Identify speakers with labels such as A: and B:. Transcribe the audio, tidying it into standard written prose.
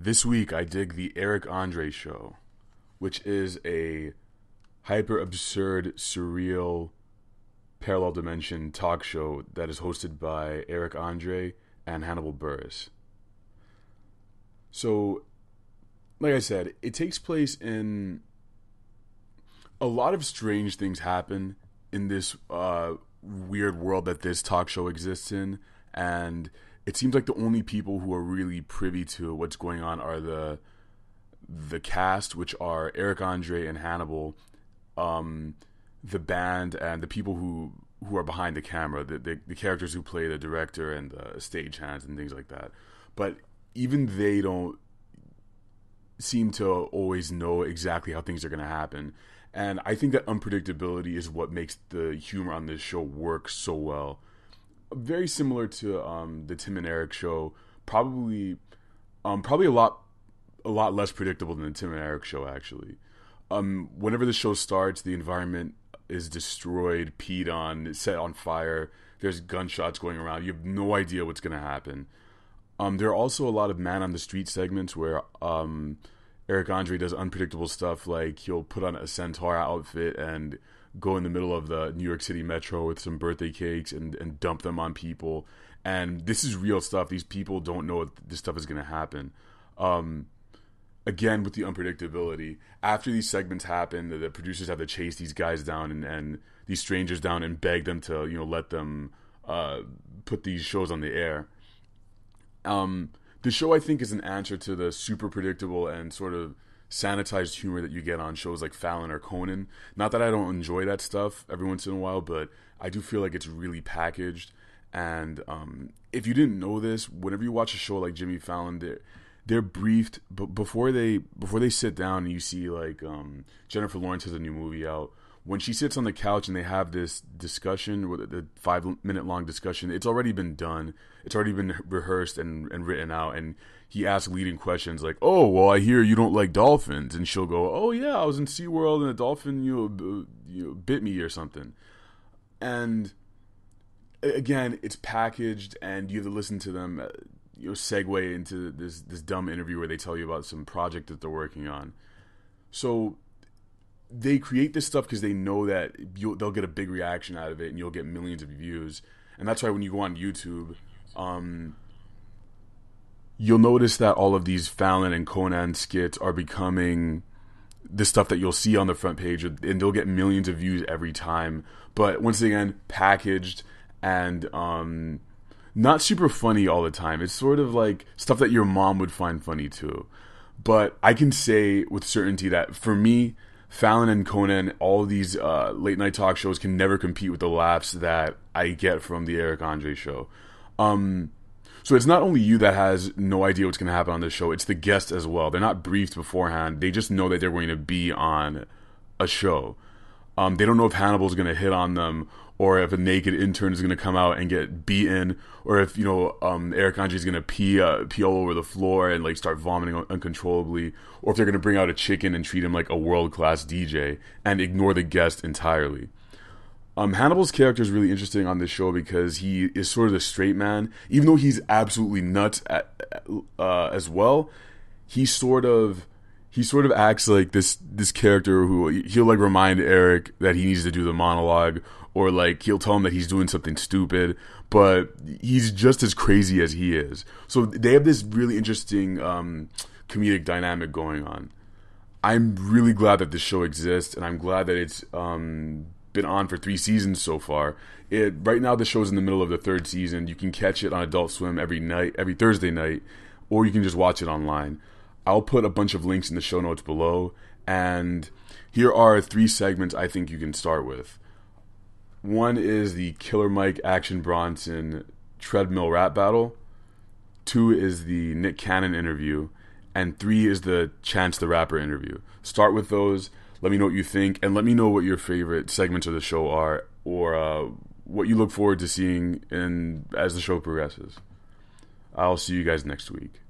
A: This week, I dig the Eric André Show, which is a hyper absurd, surreal, parallel dimension talk show that is hosted by Eric André and Hannibal Buress. So, like I said, it takes place in a lot of strange things happen in this weird world that this talk show exists in, and it seems like the only people who are really privy to what's going on are the cast, which are Eric André and Hannibal, the band, and the people who are behind the camera, the characters who play the director and the stagehands and things like that. But even they don't seem to always know exactly how things are going to happen. And I think that unpredictability is what makes the humor on this show work so well. Very similar to the Tim and Eric show, probably a lot less predictable than the Tim and Eric show, actually. Whenever the show starts, the environment is destroyed, peed on, set on fire. There's gunshots going around. You have no idea what's going to happen. There are also a lot of man on the street segments where Eric André does unpredictable stuff, like he'll put on a centaur outfit and go in the middle of the New York City metro with some birthday cakes and dump them on people. And this is real stuff. These people don't know this stuff is going to happen. Again, with the unpredictability, after these segments happen, the producers have to chase these guys down and these strangers down and beg them to, let them put these shows on the air. The show, I think, is an answer to the super predictable and sort of sanitized humor that you get on shows like Fallon or Conan. Not that I don't enjoy that stuff every once in a while, but I do feel like it's really packaged. And if you didn't know this, whenever you watch a show like Jimmy Fallon, they're briefed, but before they sit down and you see like Jennifer Lawrence has a new movie out. When she sits on the couch and they have this discussion, the 5-minute long discussion, it's already been done. It's already been rehearsed and written out. And he asks leading questions like, "Oh, well, I hear you don't like dolphins," and she'll go, "Oh yeah, I was in SeaWorld and a dolphin bit me or something." And again, it's packaged, and you have to listen to them segue into this dumb interview where they tell you about some project that they're working on. So they create this stuff because they know that they'll get a big reaction out of it and you'll get millions of views. And that's why when you go on YouTube, you'll notice that all of these Fallon and Conan skits are becoming the stuff that you'll see on the front page, and they'll get millions of views every time. But once again, packaged and not super funny all the time. It's sort of like stuff that your mom would find funny too. But I can say with certainty that for me, Fallon and Conan, all of these late night talk shows can never compete with the laughs that I get from the Eric André show. So it's not only you that has no idea what's going to happen on this show, it's the guests as well. They're not briefed beforehand. They just know that they're going to be on a show. They don't know if Hannibal's going to hit on them, or if a naked intern is going to come out and get beaten, or if Eric Andre is going to pee all over the floor and like start vomiting uncontrollably, or if they're going to bring out a chicken and treat him like a world-class DJ and ignore the guest entirely. Hannibal's character is really interesting on this show because he is sort of the straight man, even though he's absolutely nuts as well. He sort of acts like this character who he'll like remind Eric that he needs to do the monologue, or like he'll tell him that he's doing something stupid, but he's just as crazy as he is. So they have this really interesting comedic dynamic going on. I'm really glad that this show exists, and I'm glad that it's been on for 3 seasons so far. Right now the show's in the middle of the 3rd season. You can catch it on Adult Swim every Thursday night, or you can just watch it online. I'll put a bunch of links in the show notes below, and here are 3 segments I think you can start with. One is the Killer Mike Action Bronson treadmill rap battle. 2 is the Nick Cannon interview, and 3 is the Chance the Rapper interview. Start with those. Let me know what you think, and let me know what your favorite segments of the show are, or what you look forward to seeing as the show progresses. I'll see you guys next week.